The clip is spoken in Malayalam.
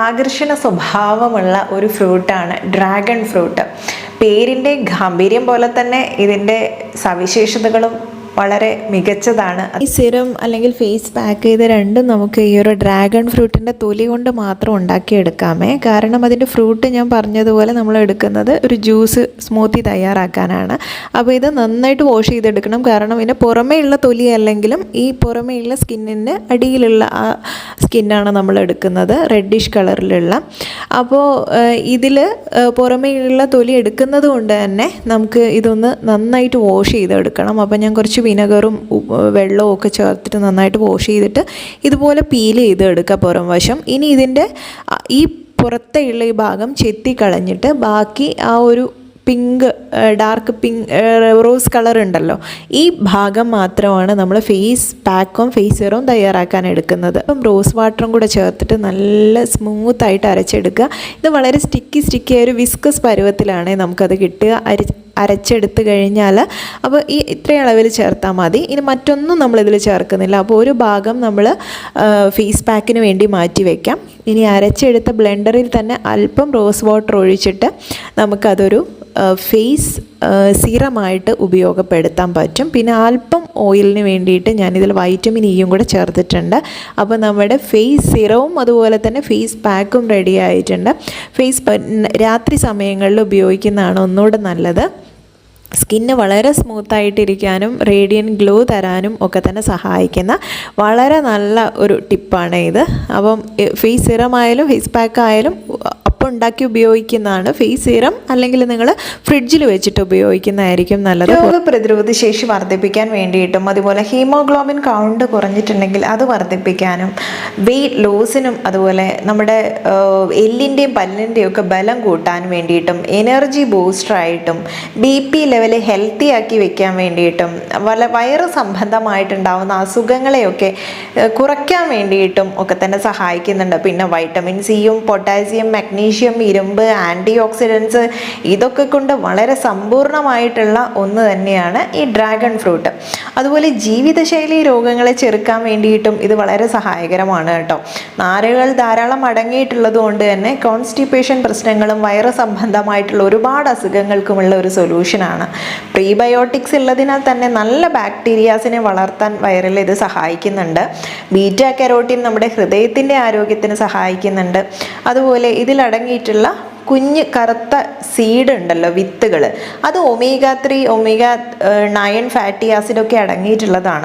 ആകർഷണ സ്വഭാവമുള്ള ഒരു ഫ്രൂട്ടാണ് ഡ്രാഗൺ ഫ്രൂട്ട്. പേരിൻ്റെ ഗാംഭീര്യം പോലെ തന്നെ ഇതിൻ്റെ സവിശേഷതകളും വളരെ മികച്ചതാണ്. ഈ സിറം അല്ലെങ്കിൽ ഫേസ് പാക്ക് ഇത് രണ്ടും നമുക്ക് ഈ ഒരു ഡ്രാഗൺ ഫ്രൂട്ടിൻ്റെ തൊലി കൊണ്ട് മാത്രം ഉണ്ടാക്കിയെടുക്കാമേ. കാരണം അതിൻ്റെ ഫ്രൂട്ട് ഞാൻ പറഞ്ഞതുപോലെ നമ്മൾ എടുക്കുന്നത് ഒരു ജ്യൂസ് സ്മൂത്തി തയ്യാറാക്കാനാണ്. അപ്പോൾ ഇത് നന്നായിട്ട് വാഷ് ചെയ്തെടുക്കണം. കാരണം ഇതിൻ്റെ പുറമേയുള്ള തൊലി അല്ലെങ്കിലും ഈ പുറമേയുള്ള സ്കിന്നിൻ്റെ അടിയിലുള്ള ആ സ്കിന്നാണ് നമ്മൾ എടുക്കുന്നത്, റെഡിഷ് കളറിലുള്ള. അപ്പോൾ ഇതിൽ പുറമേയുള്ള തൊലി എടുക്കുന്നത് കൊണ്ട് തന്നെ നമുക്ക് ഇതൊന്ന് നന്നായിട്ട് വാഷ് ചെയ്തെടുക്കണം. അപ്പോൾ ഞാൻ കുറച്ച് വിനെഗറും വെള്ളവും ഒക്കെ ചേർത്തിട്ട് നന്നായിട്ട് വാഷ് ചെയ്തിട്ട് ഇതുപോലെ പീൽ ചെയ്തെടുക്കുക പുറം വശം. ഇനി ഇതിൻ്റെ ഈ പുറത്തുള്ള ഈ ഭാഗം ചെത്തിക്കളഞ്ഞിട്ട് ബാക്കി ആ ഒരു pink, dark pink, rose colour ഉണ്ടല്ലോ, ഈ ഭാഗം മാത്രമാണ് നമ്മൾ ഫേസ് പാക്കും ഫേസ് സിറവും തയ്യാറാക്കാൻ എടുക്കുന്നത്. അപ്പം റോസ് വാട്ടറും കൂടെ ചേർത്തിട്ട് നല്ല സ്മൂത്തായിട്ട് അരച്ചെടുക്കുക. ഇത് വളരെ സ്റ്റിക്കി ഒരു വിസ്കസ് പരുവത്തിലാണ് നമുക്കത് കിട്ടുക. അരച്ചെടുത്ത് കഴിഞ്ഞാൽ അപ്പോൾ ഈ ഇത്രയും അളവിൽ ചേർത്താൽ മതി. ഇനി മറ്റൊന്നും നമ്മളിതിൽ ചേർക്കുന്നില്ല. അപ്പോൾ ഒരു ഭാഗം നമ്മൾ ഫേസ് പാക്കിന് വേണ്ടി മാറ്റി വയ്ക്കാം. ഇനി അരച്ചെടുത്ത ബ്ലെൻഡറിൽ തന്നെ അല്പം റോസ് വാട്ടർ ഒഴിച്ചിട്ട് നമുക്കതൊരു ഫേസ് സീറമായിട്ട് ഉപയോഗപ്പെടുത്താൻ പറ്റും. പിന്നെ അല്പം ഓയിലിന് വേണ്ടിയിട്ട് ഞാനിതിൽ വൈറ്റമിൻ ഇയും കൂടെ ചേർത്തിട്ടുണ്ട്. അപ്പോൾ നമ്മുടെ ഫേസ് സിറവും അതുപോലെ തന്നെ ഫേസ് പാക്കും റെഡി ആയിട്ടുണ്ട്. രാത്രി സമയങ്ങളിൽ ഉപയോഗിക്കുന്നതാണ് ഒന്നുകൂടെ നല്ലത്. സ്കിന്ന് വളരെ സ്മൂത്തായിട്ടിരിക്കാനും റേഡിയൻറ്റ് ഗ്ലോ തരാനും ഒക്കെ തന്നെ സഹായിക്കുന്ന വളരെ നല്ല ഒരു ടിപ്പാണ് ഇത്. അപ്പം ഫേസ് സിറം ആയാലും ഫേസ് പാക്ക് ആയാലും ഉണ്ടാക്കി ഉപയോഗിക്കുന്നതാണ്. ഫേസ് സീറം അല്ലെങ്കിൽ നിങ്ങൾ ഫ്രിഡ്ജിൽ വെച്ചിട്ട് ഉപയോഗിക്കുന്നതായിരിക്കും നല്ലത്. രോഗപ്രതിരോധ ശേഷി വർദ്ധിപ്പിക്കാൻ വേണ്ടിയിട്ടും അതുപോലെ ഹീമോഗ്ലോബിൻ കൗണ്ട് കുറഞ്ഞിട്ടുണ്ടെങ്കിൽ അത് വർദ്ധിപ്പിക്കാനും വെയിറ്റ് ലോസിനും അതുപോലെ നമ്മുടെ എല്ലിൻ്റെയും പല്ലിൻ്റെയും ഒക്കെ ബലം കൂട്ടാൻ വേണ്ടിയിട്ടും എനർജി ബൂസ്റ്ററായിട്ടും BP ലെവൽ ഹെൽത്തി ആക്കി വെക്കാൻ വേണ്ടിയിട്ടും വയറ് സംബന്ധമായിട്ടുണ്ടാവുന്ന അസുഖങ്ങളെയൊക്കെ കുറയ്ക്കാൻ വേണ്ടിയിട്ടും ഒക്കെ തന്നെ സഹായിക്കുന്നുണ്ട്. പിന്നെ വൈറ്റമിൻ സിയും പൊട്ടാസ്യം, മഗ്നീഷ്യം, ഇരുമ്പ്, ആൻറ്റി ഓക്സിഡൻസ് ഇതൊക്കെ കൊണ്ട് വളരെ സമ്പൂർണ്ണമായിട്ടുള്ള ഒന്ന് തന്നെയാണ് ഈ ഡ്രാഗൺ ഫ്രൂട്ട്. അതുപോലെ ജീവിതശൈലി രോഗങ്ങളെ ചെറുക്കാൻ വേണ്ടിയിട്ടും ഇത് വളരെ സഹായകരമാണ് കേട്ടോ. നാരുകൾ ധാരാളം അടങ്ങിയിട്ടുള്ളത് കൊണ്ട് തന്നെ കോൺസ്റ്റിപ്പേഷൻ പ്രശ്നങ്ങളും വയറ് സംബന്ധമായിട്ടുള്ള ഒരുപാട് അസുഖങ്ങൾക്കുമുള്ള ഒരു സൊല്യൂഷനാണ്. പ്രീബയോട്ടിക്സ് ഉള്ളതിനാൽ തന്നെ നല്ല ബാക്ടീരിയാസിനെ വളർത്താൻ വയറിൽ ഇത് സഹായിക്കുന്നുണ്ട്. ബീറ്റാ കരോട്ടിൻ നമ്മുടെ ഹൃദയത്തിൻ്റെ ആരോഗ്യത്തിന് സഹായിക്കുന്നുണ്ട്. അതുപോലെ ഇതിലടങ്ങിയിട്ടുള്ള കുഞ്ഞ് കറുത്ത സീഡ് ഉണ്ടല്ലോ, വിത്തുകൾ, അത് omega 3, omega 9 ഫാറ്റി ആസിഡൊക്കെ അടങ്ങിയിട്ടുള്ളതാണ്.